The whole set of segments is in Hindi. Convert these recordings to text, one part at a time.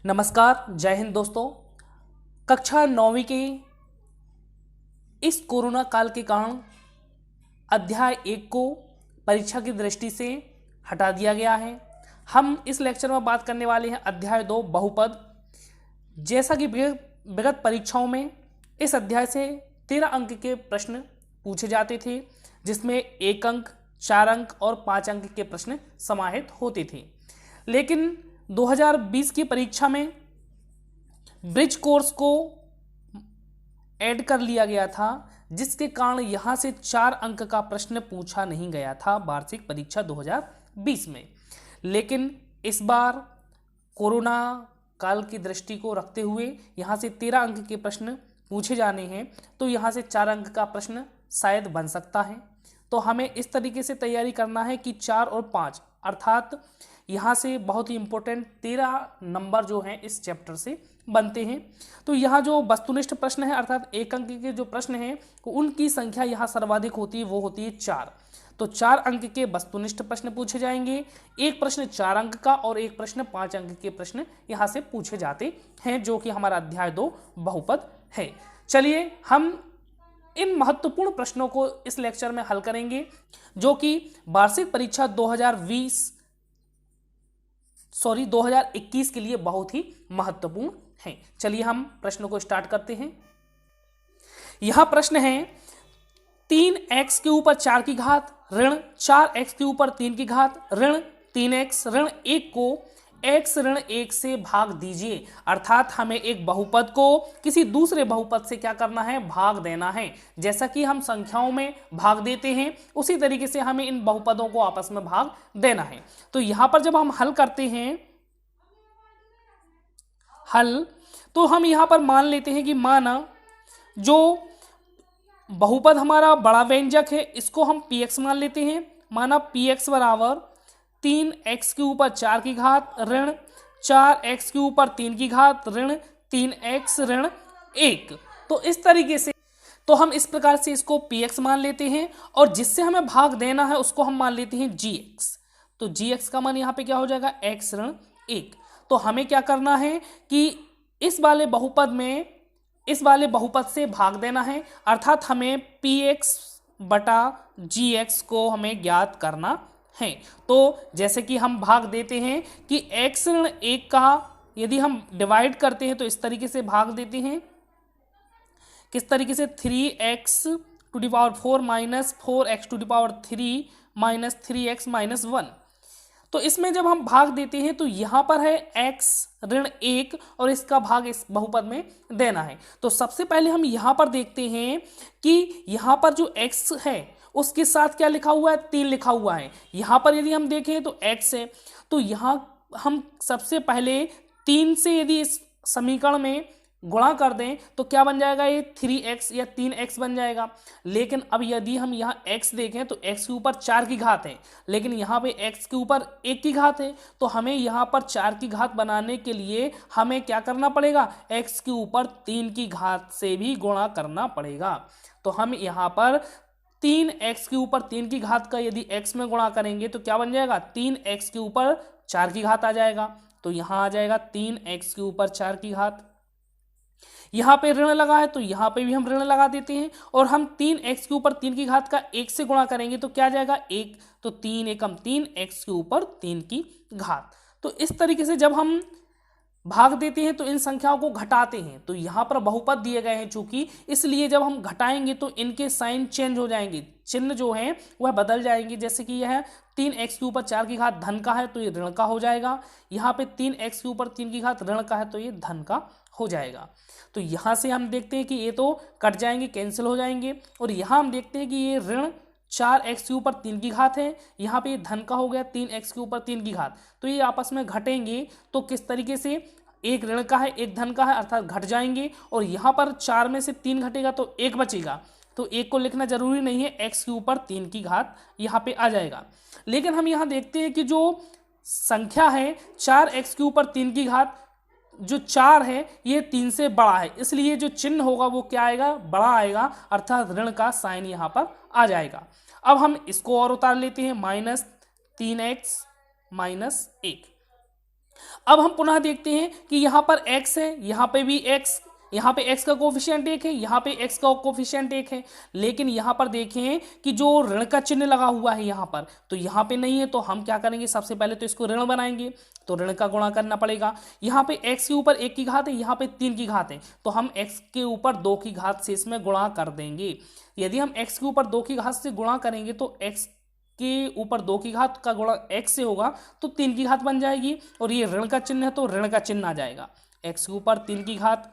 नमस्कार, जय हिंद दोस्तों। कक्षा 9वीं के इस कोरोना काल के कारण अध्याय 1 को परीक्षा की दृष्टि से हटा दिया गया है। हम इस लेक्चर में बात करने वाले हैं अध्याय 2 बहुपद। जैसा कि विगत परीक्षाओं में इस अध्याय से 13 अंक के प्रश्न पूछे जाते थे, जिसमें 1 अंक, 4 अंक और 5 अंक के प्रश्न समाहित होते थे। लेकिन 2020 की परीक्षा में ब्रिज कोर्स को ऐड कर लिया गया था, जिसके कारण यहाँ से 4 अंक का प्रश्न पूछा नहीं गया था वार्षिक परीक्षा 2020 में। लेकिन इस बार कोरोना काल की दृष्टि को रखते हुए यहाँ से 13 अंक के प्रश्न पूछे जाने हैं, तो यहाँ से 4 अंक का प्रश्न शायद बन सकता है। तो हमें इस तरीके से तैयारी करना है कि 4 और 5 अर्थात यहाँ से बहुत ही इंपॉर्टेंट 13 नंबर जो हैं इस चैप्टर से बनते हैं। तो यहाँ जो वस्तुनिष्ठ प्रश्न है अर्थात 1 अंक के जो प्रश्न हैं उनकी संख्या यहाँ सर्वाधिक होती है, वो होती है 4। तो 4 अंक के वस्तुनिष्ठ प्रश्न पूछे जाएंगे। एक प्रश्न 4 अंक का और एक प्रश्न 5 अंक के प्रश्न यहाँ से पूछे जाते हैं, जो कि हमारा अध्याय 2 बहुपद है। चलिए हम इन महत्वपूर्ण प्रश्नों को इस लेक्चर में हल करेंगे, जो कि वार्षिक परीक्षा 2021 के लिए बहुत ही महत्वपूर्ण हैं। चलिए हम प्रश्नों को स्टार्ट करते हैं। यह प्रश्न है 3x के ऊपर 4 की घात ऋण 4x के ऊपर 3 की घात ऋण 3x ऋण 1 को x ऋण 1 से भाग दीजिए। अर्थात हमें एक बहुपद को किसी दूसरे बहुपद से क्या करना है, भाग देना है। जैसा कि हम संख्याओं में भाग देते हैं, उसी तरीके से हमें इन बहुपदों को आपस में भाग देना है। तो यहां पर जब हम हल करते हैं हल, तो हम यहां पर मान लेते हैं कि माना जो बहुपद हमारा बड़ा व्यंजक है इसको हम px मान लेते हैं। माना px बराबर 3x के ऊपर 4 की घात ऋण 4x के ऊपर 3 की घात ऋण 3x ऋण 1। तो इस तरीके से तो हम इस प्रकार से इसको px मान लेते हैं और जिससे हमें भाग देना है उसको हम मान लेते हैं gx। तो gx का मान यहाँ पे क्या हो जाएगा, x ऋण 1। तो हमें क्या करना है कि इस वाले बहुपद से भाग देना है, अर्थात हमें px बटा gx को हमें ज्ञात करना है। तो जैसे कि हम भाग देते हैं कि x ऋण 1 का यदि हम डिवाइड करते हैं तो इस तरीके से भाग देते हैं, किस तरीके से 3x to the power 4 minus 4x to the power 3 minus 3x minus 1। तो इसमें जब हम भाग देते हैं तो यहाँ पर है x ऋण 1 और इसका भाग इस बहुपद में देना है। तो सबसे पहले हम यहाँ पर देखते हैं कि यहाँ पर जो x है उसके साथ क्या लिखा हुआ है, 3 लिखा हुआ है। यहाँ पर यदि हम देखें तो x है, तो यहाँ हम सबसे पहले 3 से यदि इस समीकरण में गुणा कर दें तो क्या बन जाएगा, ये 3x या 3x बन जाएगा। लेकिन अब यदि हम यहाँ x देखें तो x के ऊपर 4 की घात है, लेकिन यहाँ पे x के ऊपर 1 की घात है। तो हमें यहाँ पर 4 की घात बनाने के लिए हमें क्या करना पड़ेगा, x के ऊपर 3 की घात से भी गुणा करना पड़ेगा। तो हम यहाँ पर 3x के ऊपर 3 की घात का यदि x में गुणा करेंगे तो क्या बन जाएगा, 3x के ऊपर 4 की घात आ जाएगा। तो यहाँ आ जाएगा 3x के ऊपर 4 की घात। यहाँ पे ऋण लगा है तो यहाँ पे भी हम ऋण लगा देते हैं, और हम 3x के ऊपर 3 की घात का 1 से गुणा करेंगे तो क्या जाएगा, 1। तो 3 एकम 3x के ऊपर 3 की घात। तो इस तरीके से जब हम भाग देते हैं तो इन संख्याओं को घटाते हैं। तो यहाँ पर बहुपद दिए गए हैं चूंकि, इसलिए जब हम घटाएंगे तो इनके साइन चेंज हो जाएंगे, चिन्ह जो है वह बदल जाएंगे। जैसे कि यह 3x के ऊपर 4 की घात धन का है तो ये ऋण का हो जाएगा, यहाँ पे 3x के ऊपर 3 की घात ऋण का है तो ये धन का हो जाएगा। तो यहाँ से हम देखते हैं कि ये तो कट जाएंगे, कैंसिल हो जाएंगे, और यहाँ हम देखते हैं कि ये ऋण 4x के ऊपर 3 की घात है, यहाँ पे ये धन का हो गया 3x के ऊपर 3 की घात। तो ये आपस में घटेंगे तो किस तरीके से, एक ऋण का है एक धन का है अर्थात घट जाएंगे, और यहाँ पर 4 में से 3 घटेगा तो 1 बचेगा। तो 1 को लिखना जरूरी नहीं है, x के ऊपर 3 की घात यहाँ पे आ जाएगा। लेकिन हम यहाँ देखते हैं कि जो संख्या है 4x के ऊपर 3 की घात, जो 4 है ये 3 से बड़ा है, इसलिए जो चिन्ह होगा वो क्या आएगा, बड़ा आएगा, अर्थात ऋण का साइन यहाँ पर आ जाएगा। अब हम इसको और उतार लेते हैं, -3x -1। अब हम पुनः देखते हैं कि यहाँ पर x है, यहाँ पे भी x, यहाँ पे x का कोफिशिएंट 1 है, यहाँ पे x का कोफिशिएंट 1 है, लेकिन यहाँ पर देखें कि जो ऋण का चिन्ह लगा हुआ है यहाँ पर, तो यहाँ पे नहीं है। तो हम क्या करेंगे, सबसे पहले तो इसको ऋण बनाएंगे, तो ऋण का गुणा करना पड़ेगा। यहाँ पे x के ऊपर 1 की घात है, यहाँ पे 3 की घात है, तो हम x के ऊपर 2 की घात से इसमें गुणा कर देंगे। यदि हम x के ऊपर 2 की घात से गुणा करेंगे तो x के ऊपर 2 की घात का गुणा x से होगा तो 3 की घात बन जाएगी, और ये ऋण का चिन्ह है तो ऋण का चिन्ह आ जाएगा, x के ऊपर 3 की घात।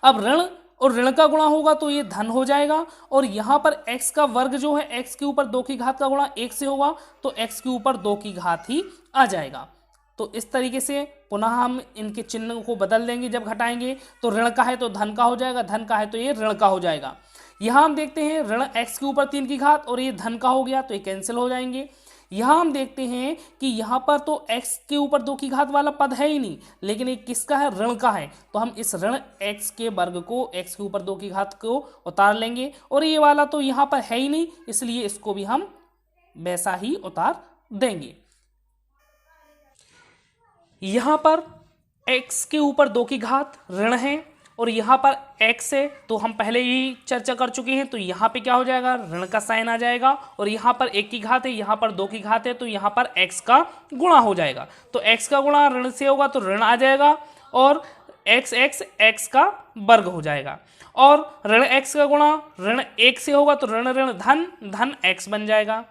अब ऋण और ऋण का गुणा होगा तो ये धन हो जाएगा, और यहाँ पर x का वर्ग जो है x के ऊपर 2 की घात का गुणा 1 से होगा तो x के ऊपर 2 की घात ही आ जाएगा। तो इस तरीके से पुनः हम इनके चिन्ह को बदल देंगे। जब घटाएंगे तो ऋण का है तो धन का हो जाएगा, धन का है तो ये ऋण का हो जाएगा। यहाँ हम देखते हैं ऋण x के ऊपर 3 की घात और ये धन का हो गया तो ये कैंसिल हो जाएंगे। यहाँ हम देखते हैं कि यहाँ पर तो x के ऊपर 2 की घात वाला पद है ही नहीं, लेकिन ये किसका है, ऋण का है, तो हम इस ऋण x के वर्ग को x के ऊपर 2 की घात को उतार लेंगे, और ये वाला तो यहाँ पर है ही नहीं, इसलिए इसको भी हम वैसा ही उतार देंगे। यहाँ पर x के ऊपर 2 की घात ऋण है और यहाँ पर x है, तो हम पहले ही चर्चा कर चुके हैं, तो यहाँ पे क्या हो जाएगा, ऋण का साइन आ जाएगा, और यहाँ पर 1 की घात है, यहाँ पर 2 की घात है, तो यहाँ पर x का गुणा हो जाएगा। तो x का गुणा ऋण से होगा तो ऋण आ जाएगा, और x का वर्ग हो जाएगा, और ऋण x का गुणा ऋण 1 से होगा तो ऋण ऋण धन धन x बन जाएगा।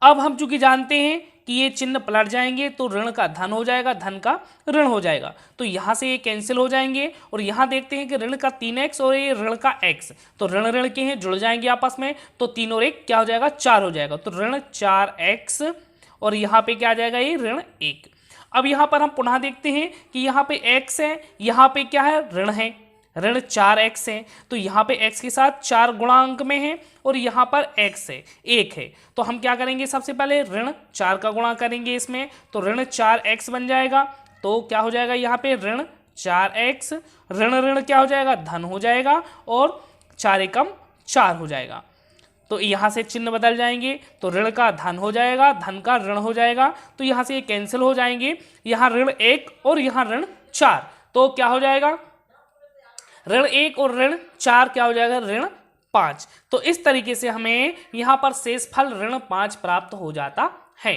अब हम चूंकि जानते हैं कि ये चिन्ह पलट जाएंगे तो ऋण का धन हो जाएगा, धन का ऋण हो जाएगा, तो यहाँ से ये कैंसिल हो जाएंगे। और यहाँ देखते हैं कि ऋण का 3x और ये ऋण का x, तो ऋण ऋण के हैं, जुड़ जाएंगे आपस में, तो 3 और 1 क्या हो जाएगा, 4 हो जाएगा, तो ऋण 4x, और यहाँ पे क्या आ जाएगा, ये ऋण 1। अब यहाँ पर हम पुनः देखते हैं कि यहाँ पे x है, यहाँ पे क्या है, ऋण है, ऋण 4x है, तो यहाँ पे x के साथ 4 गुणांक में है, और यहाँ पर x है 1 है, तो हम क्या करेंगे, सबसे पहले ऋण 4 का गुणा करेंगे इसमें, तो ऋण 4x बन जाएगा। तो क्या हो जाएगा, यहाँ पे ऋण 4x, ऋण ऋण क्या हो जाएगा, धन हो जाएगा, और 4 एकम 4 हो जाएगा, तो यहाँ से चिन्ह बदल जाएंगे, तो ऋण का धन हो जाएगा, धन का ऋण हो जाएगा, तो यहाँ से ये कैंसिल हो जाएंगे, यहाँ ऋण 1 और यहाँ ऋण 4, तो क्या हो जाएगा, ऋण 1 और ऋण 4 क्या हो जाएगा, ऋण 5। तो इस तरीके से हमें यहाँ पर शेषफल ऋण 5 प्राप्त हो जाता है।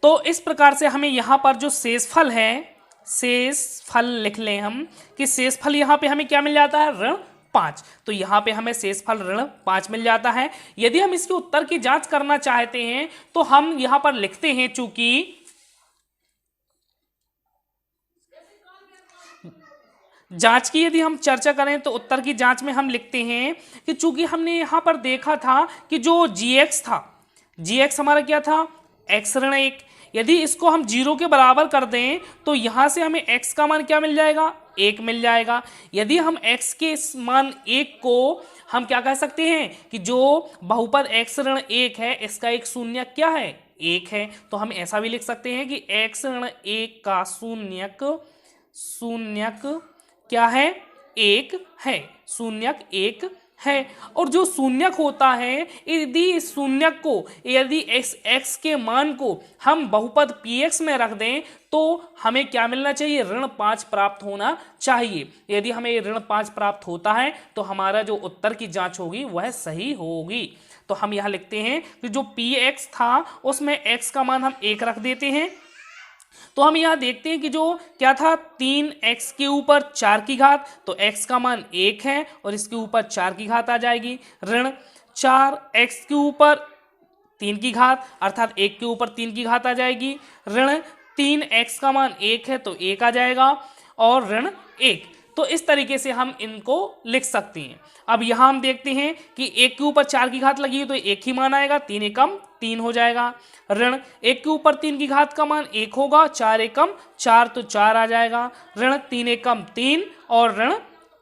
तो इस प्रकार से हमें यहाँ पर जो शेषफल है, शेषफल लिख लें हम कि शेषफल यहाँ पे हमें क्या मिल जाता है, ऋण 5, तो यहाँ पे हमें शेषफल ऋण 5 मिल जाता है। यदि हम इसके उत्तर की जांच करना चाहते हैं तो हम यहाँ पर लिखते हैं, चूंकि जांच की यदि हम चर्चा करें तो उत्तर की जांच में हम लिखते हैं कि चूंकि हमने यहाँ पर देखा था कि जो gx था, gx हमारा क्या था, x ऋण 1, यदि इसको हम 0 के बराबर कर दें तो यहाँ से हमें x का मान क्या मिल जाएगा, 1 मिल जाएगा। यदि हम x के मान 1 को हम क्या कह सकते हैं कि जो बहुपद x ऋण 1 है इसका एक शून्यक क्या है, 1 है, तो हम ऐसा भी लिख सकते हैं कि x ऋण 1 का शून्यक क्या है, 1 है, शून्यक 1 है। और जो शून्यक होता है, यदि शून्यक को, यदि x के मान को हम बहुपद px में रख दें तो हमें क्या मिलना चाहिए, ऋण 5 प्राप्त होना चाहिए। यदि हमें ऋण 5 प्राप्त होता है तो हमारा जो उत्तर की जांच होगी वह सही होगी। तो हम यहाँ लिखते हैं कि जो px था उसमें x का मान हम 1 रख देते हैं, तो हम यहाँ देखते हैं कि जो क्या था, 3x के ऊपर 4 की घात, तो x का मान 1 है और इसके ऊपर 4 की घात आ जाएगी, ऋण 4x के ऊपर 3 की घात अर्थात 1 के ऊपर 3 की घात आ जाएगी, ऋण 3x का मान 1 है तो 1 आ जाएगा, और ऋण 1। तो इस तरीके से हम इनको लिख सकते हैं। अब यहाँ हम देखते हैं कि 1 के ऊपर 4 की घात लगी है तो 1 ही मान आएगा, 3 एकम 3 हो जाएगा, ऋण 1 के ऊपर 3 की घात का मान 1 होगा, 4 एकम 4 तो 4 आ जाएगा, ऋण 3 एकम 3 और ऋण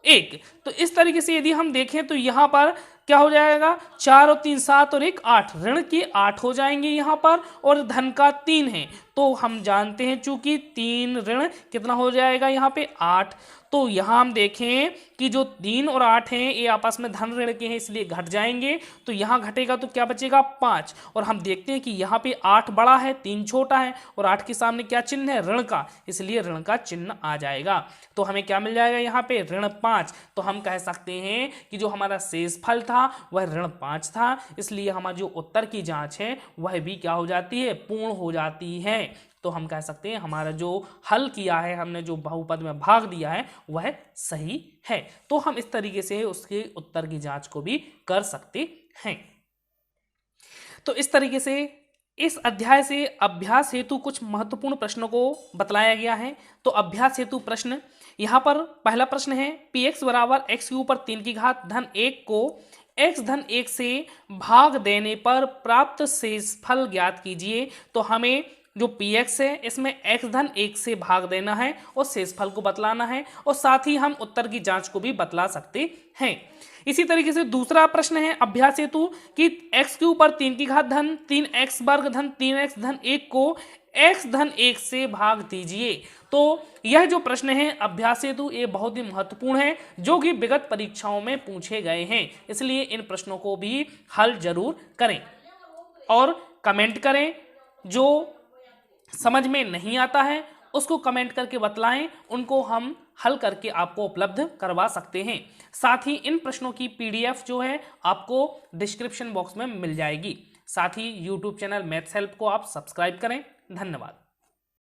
1। तो इस तरीके से यदि हम देखें तो यहाँ पर क्या हो जाएगा, 4 और 3 7 और 1 8, ऋण के 8 हो जाएंगे यहाँ पर, और धन का 3 है तो हम जानते हैं चूंकि 3 ऋण कितना हो जाएगा यहाँ पे 8, तो यहाँ हम देखें कि जो 3 और 8 हैं ये आपस में धन ऋण के हैं इसलिए घट जाएंगे, तो यहाँ घटेगा तो क्या बचेगा 5। और हम देखते हैं कि यहाँ पे 8 बड़ा है 3 छोटा है और 8 के सामने क्या चिन्ह है ऋण का, इसलिए ऋण का चिन्ह आ जाएगा। तो हमें क्या मिल जाएगा यहाँ पे ऋण 5। तो हम कह सकते हैं कि जो हमारा शेषफल था वह ऋण 5 था, इसलिए हमारा जो उत्तर की जांच है वह भी क्या हो जाती है, पूर्ण हो जाती है। तो हम कह सकते हैं हमारा जो हल किया है, हमने जो बहुपद में भाग दिया है वह सही है। तो हम इस तरीके से उसके उत्तर की जांच को भी कर सकते हैं। तो इस तरीके से इस अध्याय से अभ्यास हेतु कुछ महत्वपूर्ण प्रश्नों को बतलाया गया है। तो अभ्यास हेतु प्रश्न, यहाँ पर पहला प्रश्न है px बराबर x के ऊपर 3 की घात धन 1 को x धन 1 से भाग देने पर प्राप्त शेषफल ज्ञात कीजिए। तो हमें जो px है इसमें x धन 1 से भाग देना है और शेषफल को बतलाना है, और साथ ही हम उत्तर की जांच को भी बतला सकते हैं। इसी तरीके से दूसरा प्रश्न है अभ्यास हेतु कि x के ऊपर 3 की घात धन 3x वर्ग धन 3x धन 1 को x धन 1 से भाग दीजिए। तो यह जो प्रश्न है अभ्यास हेतु ये बहुत ही महत्वपूर्ण है, जो कि विगत परीक्षाओं में पूछे गए हैं, इसलिए इन प्रश्नों को भी हल जरूर करें और कमेंट करें। जो समझ में नहीं आता है उसको कमेंट करके बतलाएं, उनको हम हल करके आपको उपलब्ध करवा सकते हैं। साथ ही इन प्रश्नों की PDF जो है आपको डिस्क्रिप्शन बॉक्स में मिल जाएगी। साथ ही YouTube चैनल मैथ्स हेल्प को आप सब्सक्राइब करें। धन्यवाद।